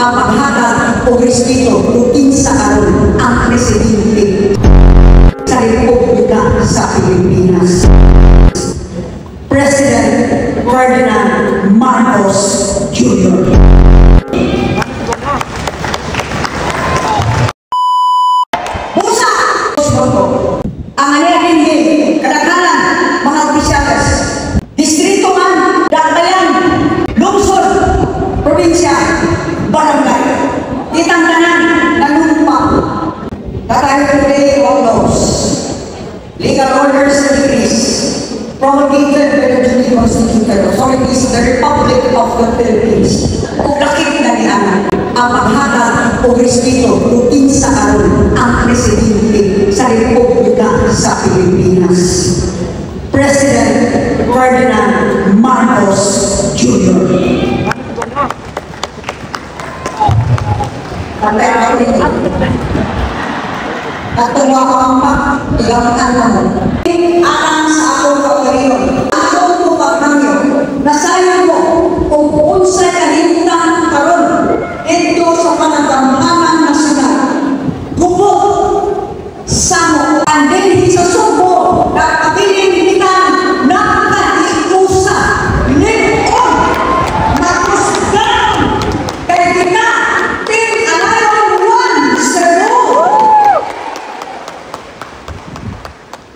ang paghatag o respeto kung sa aron ang presidente sa Republika sa Pilipinas. President Ferdinand Marcos Jr. Busa! Ang hindi kadaghanan mga opisyales, distrito man, datayan, lungsod, probinsya, barangay, itangganan, nanumpa, today of laws, legal orders and decrees, promulgated by the duly constituted authorities of the Republic of the Philippines. Kung lakit na niyan, ang paghatag o respeto kung sa aron ang presidente sa Republika sa Pilipinas. President Ferdinand Marcos Jr. Katuwa ka pa, ilangan na mo. Alang sa akong kaugaliyon, akong pagpagmangyo, nasayon mo kung unsay kalimtan karon ito sa panagamhangan nasyonal. Gubot, samo, andin sa subo, kakabiling binitan, nakahikusa, lipon, makusgan, kaya kita, Team Alayon 1, Cebu.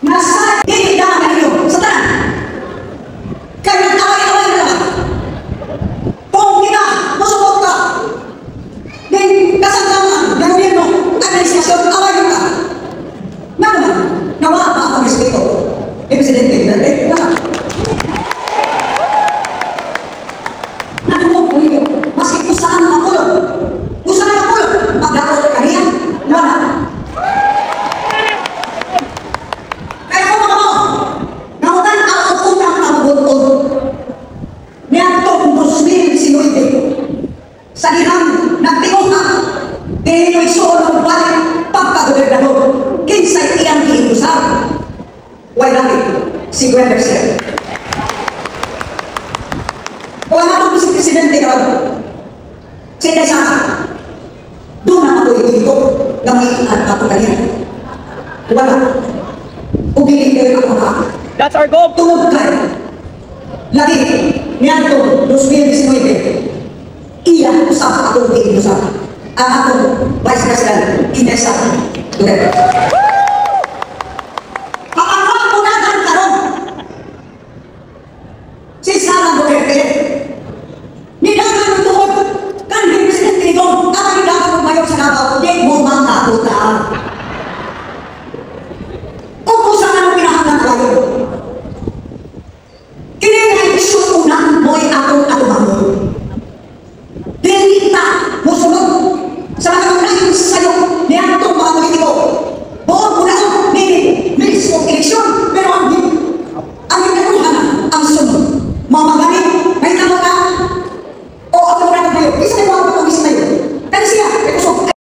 Nasa hindi na ngayon sa tanan. Kaya away-away na naman. Kung kita, masubok ka. Then, kasangkaman, gagawin mo, administrasyon, away ka. Na naman, nawa pa ang respeto. Presidente, naman. Natumog po ninyo, maski usahan ang makulog. Usahan ang makulog, magdakot ka niya, wala. Kaya kung mga mo, nautan ang utang ang butod. Niyagtong 2019, sa dinang nagtingong ka, dinino'y soon ang balik pagkagobernador. Kinsa'y iyang giilusar. Why not si Gwendersen? O ang atong si Presidente ka siya sa doon na ako'y dito na may ato kanina. Wala. Ubiling kayo ako ka. That's our goal. Tungod kayo. Lagi, niyanto, 2019, iya usap akong giilusar. Ang atong Vice President, Inesa Duque.